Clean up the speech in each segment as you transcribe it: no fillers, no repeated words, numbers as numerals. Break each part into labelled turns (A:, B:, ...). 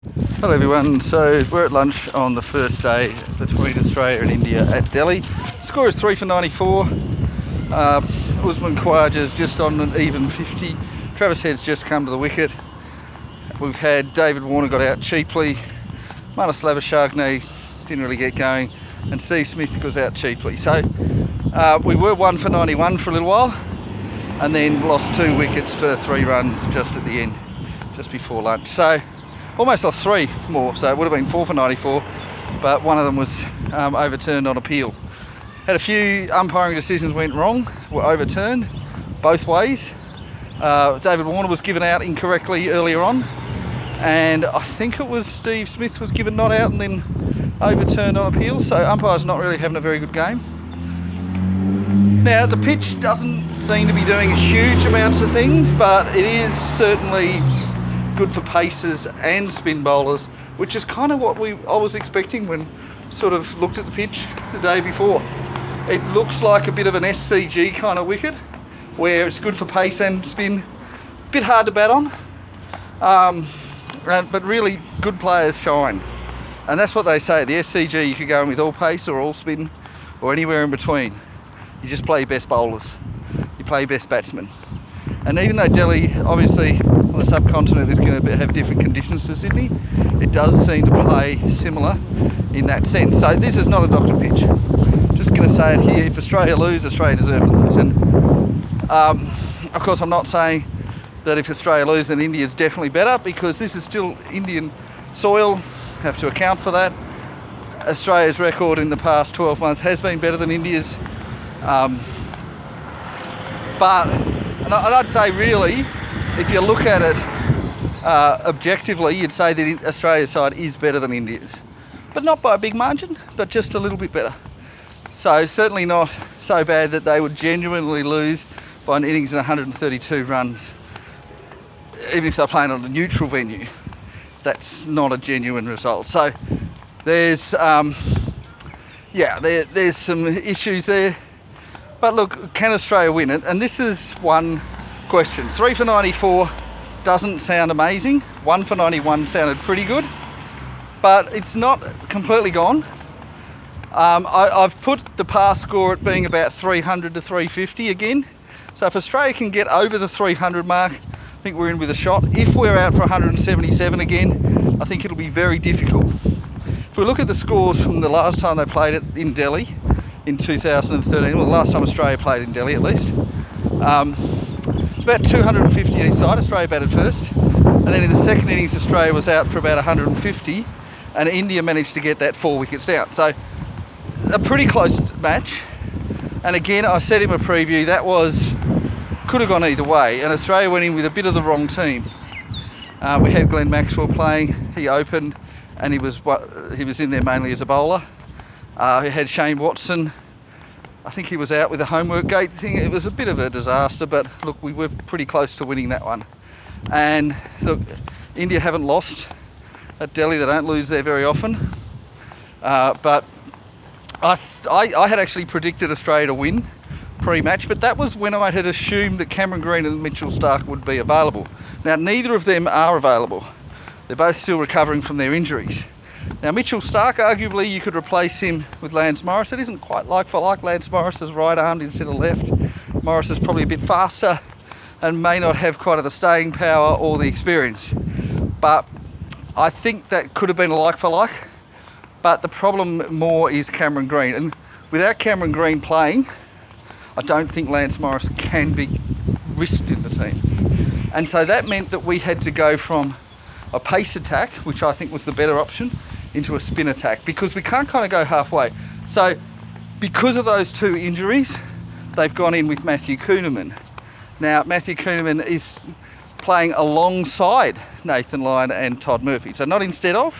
A: Hello everyone, so we're at lunch on the first day between Australia and India at Delhi. Score is 3 for 94. Usman Khawaja's just on an even 50. Travis Head's just come to the wicket. We've had David Warner got out cheaply. Marnus Labuschagne didn't really get going, and Steve Smith goes out cheaply. So we were 1 for 91 for a little while, and then lost 2 wickets for 3 runs just at the end, just before lunch. So almost lost 3 more, so it would have been 4 for 94, but one of them was overturned on appeal. Had a few umpiring decisions went wrong, were overturned both ways. David Warner was given out incorrectly earlier on, and I think it was Steve Smith was given not out and then overturned on appeal, so umpires not really having a very good game. Now the pitch doesn't seem to be doing huge amounts of things, but it is certainly good for pacers and spin bowlers, which is kind of what I was expecting when sort of looked at the pitch the day before. It looks like a bit of an SCG kind of wicket, where it's good for pace and spin. A bit hard to bat on, but really good players shine. And that's what they say, the SCG you could go in with all pace or all spin or anywhere in between. You just play your best bowlers, you play your best batsmen. And even though Delhi, obviously on the subcontinent, is going to have different conditions to Sydney, it does seem to play similar in that sense. So this is not a doctor pitch. Just going to say it here, if Australia lose, Australia deserve to lose. And of course I'm not saying that if Australia lose then India is definitely better, because this is still Indian soil, have to account for that. Australia's record in the past 12 months has been better than India's. And I'd say really, if you look at it objectively, you'd say that Australia's side is better than India's. But not by a big margin, but just a little bit better. So certainly not so bad that they would genuinely lose by an innings and 132 runs. Even if they're playing on a neutral venue, that's not a genuine result. So there's, there's some issues there. But look, can Australia win it? And this is one question. 3 for 94 doesn't sound amazing. 1 for 91 sounded pretty good, but it's not completely gone. I've put the pass score at being about 300 to 350 again. So if Australia can get over the 300 mark, I think we're in with a shot. If we're out for 177 again, I think it'll be very difficult. If we look at the scores from the last time they played it in Delhi in 2013, well, the last time Australia played in Delhi at least, it's about 250 each side. Australia batted first, and then in the second innings Australia was out for about 150, and India managed to get that 4 wickets down. So a pretty close match. And again, I said in my preview that could have gone either way, and Australia went in with a bit of the wrong team. We had Glenn Maxwell playing. He opened, and he was in there mainly as a bowler. We had Shane Watson. I think he was out with the homework gate thing. It was a bit of a disaster, but look, we were pretty close to winning that one. And look, India haven't lost at Delhi. They don't lose there very often. But I had actually predicted Australia to win pre-match, but that was when I had assumed that Cameron Green and Mitchell Starc would be available. Now, neither of them are available. They're both still recovering from their injuries. Now, Mitchell Starc, arguably you could replace him with Lance Morris. It isn't quite like for like. Lance Morris is right-armed instead of left. Morris is probably a bit faster and may not have quite the staying power or the experience. But I think that could have been a like for like. But the problem more is Cameron Green. And without Cameron Green playing, I don't think Lance Morris can be risked in the team. And so that meant that we had to go from a pace attack, which I think was the better option, into a spin attack, because we can't kind of go halfway. So because of those 2 injuries, they've gone in with Matthew Kuhnemann. Now, Matthew Kuhnemann is playing alongside Nathan Lyon and Todd Murphy. So not instead of.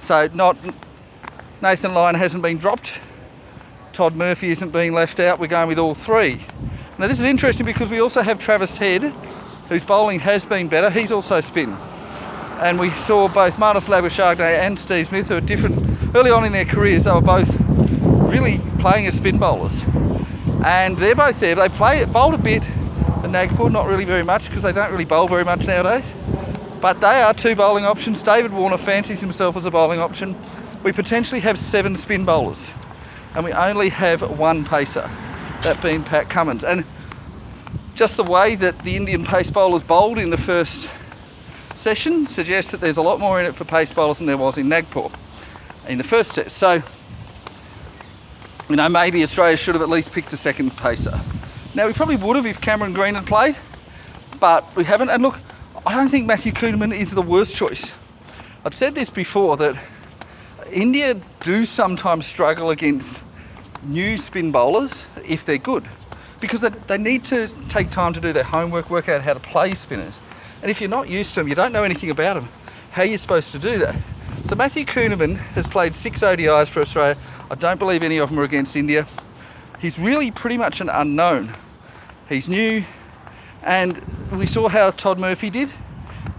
A: So not Nathan Lyon hasn't been dropped. Todd Murphy isn't being left out. We're going with all 3. Now this is interesting because we also have Travis Head, whose bowling has been better. He's also spin. And we saw both Marnus Labuschagne and Steve Smith, who are different. Early on in their careers, they were both really playing as spin bowlers. And they're both there. They bowled a bit at Nagpur, not really very much, because they don't really bowl very much nowadays. But they are two bowling options. David Warner fancies himself as a bowling option. We potentially have 7 spin bowlers, and we only have 1 pacer, that being Pat Cummins. And just the way that the Indian pace bowlers bowled in the first session suggests that there's a lot more in it for pace bowlers than there was in Nagpur in the first test. So, you know, maybe Australia should have at least picked a second pacer. Now, we probably would have if Cameron Green had played, but we haven't. And look, I don't think Matthew Kuhnemann is the worst choice. I've said this before, that India do sometimes struggle against new spin bowlers if they're good, because they need to take time to do their homework, work out how to play spinners. And if you're not used to them, you don't know anything about them, how are you supposed to do that? So Matthew Kuhnemann has played 6 ODIs for Australia. I don't believe any of them are against India. He's really pretty much an unknown. He's new, and we saw how Todd Murphy did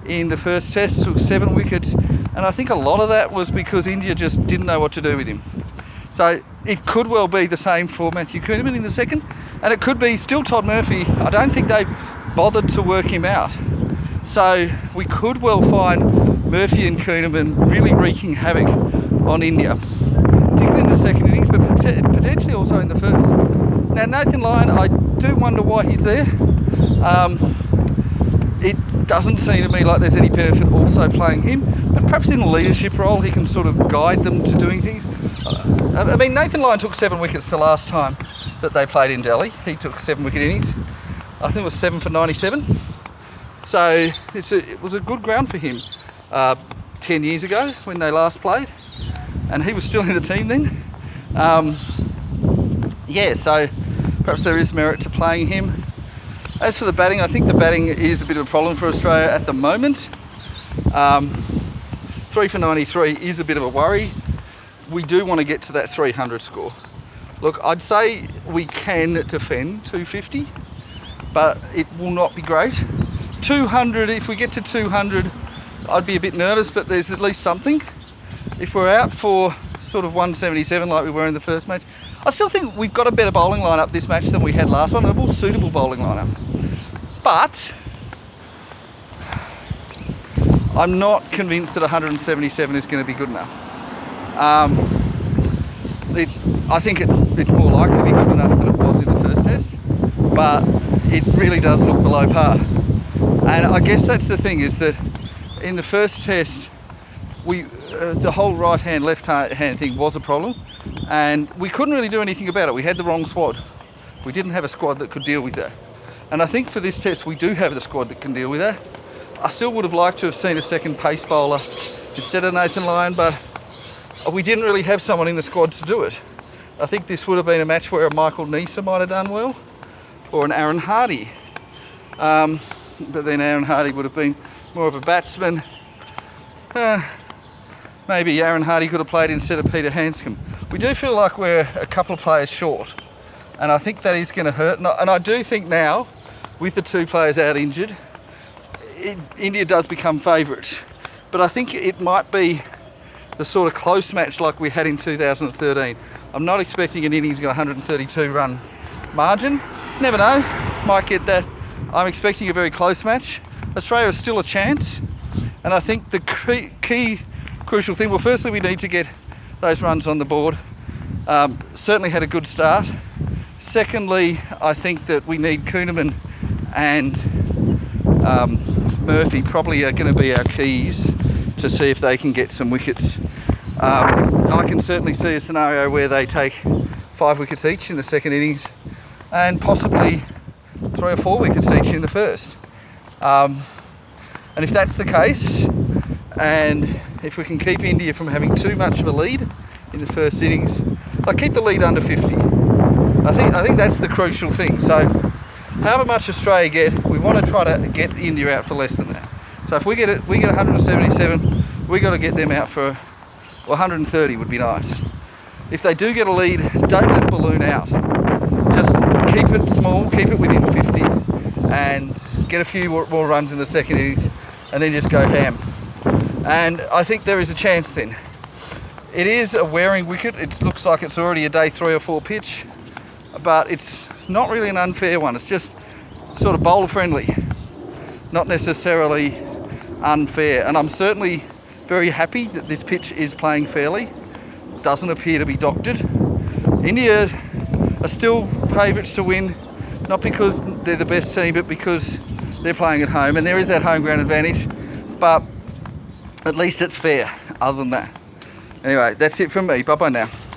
A: in the first test, took 7 wickets, and I think a lot of that was because India just didn't know what to do with him. So it could well be the same for Matthew Kuhnemann in the second, and it could be still Todd Murphy. I don't think they've bothered to work him out. So we could well find Murphy and Kuhnemann really wreaking havoc on India, particularly in the second innings, but potentially also in the first. Now Nathan Lyon, I do wonder why he's there. It doesn't seem to me like there's any benefit also playing him, but perhaps in a leadership role he can sort of guide them to doing things. I mean, Nathan Lyon took 7 wickets the last time that they played in Delhi. He took 7 wicket innings. I think it was 7 for 97. So it was a good ground for him 10 years ago when they last played, and he was still in the team then. Yeah, so perhaps there is merit to playing him. As for the batting, I think the batting is a bit of a problem for Australia at the moment. 3 for 93 is a bit of a worry. We do want to get to that 300 score. Look, I'd say we can defend 250, but it will not be great. 200, if we get to 200, I'd be a bit nervous, but there's at least something. If we're out for sort of 177 like we were in the first match, I still think we've got a better bowling lineup this match than we had last one, a more suitable bowling lineup. But I'm not convinced that 177 is going to be good enough. I think it's more likely to be good enough than it was in the first test, but it really does look below par. And I guess that's the thing, is that in the first test, the whole right hand, left hand thing was a problem, and we couldn't really do anything about it. We had the wrong squad. We didn't have a squad that could deal with that. And I think for this test, we do have the squad that can deal with that. I still would have liked to have seen a second pace bowler instead of Nathan Lyon, but we didn't really have someone in the squad to do it. I think this would have been a match where a Michael Neser might have done well, or an Aaron Hardy. But then Aaron Hardy would have been more of a batsman. Maybe Aaron Hardy could have played instead of Peter Handscomb. We do feel like we're a couple of players short, and I think that is going to hurt. And I do think now, with the 2 players out injured, India does become favourites. But I think it might be the sort of close match like we had in 2013. I'm not expecting an innings got 132 run margin. Never know, might get that. I'm expecting a very close match. Australia has still a chance, and I think the key crucial thing, well, firstly we need to get those runs on the board. Certainly had a good start. Secondly, I think that we need Kuhnemann and Murphy probably are going to be our keys to see if they can get some wickets. I can certainly see a scenario where they take 5 wickets each in the second innings, and possibly 3 or 4 wickets each in the first. And if that's the case, and if we can keep India from having too much of a lead in the first innings, like keep the lead under 50. I think that's the crucial thing. So however much Australia get, we want to try to get India out for less than that. So if we get 177, we got to get them out for 130 would be nice. If they do get a lead, don't let it balloon out. Just keep it small, keep it within 50, and get a few more runs in the second innings, and then just go ham. And I think there is a chance then. It is a wearing wicket. It looks like it's already a day 3 or 4 pitch, but it's not really an unfair one. It's just sort of bowler friendly, not necessarily unfair. And I'm certainly very happy that this pitch is playing fairly. Doesn't appear to be doctored. India are still favourites to win, not because they're the best team, but because they're playing at home, and there is that home ground advantage, but at least it's fair other than that. Anyway, that's it from me. Bye bye now.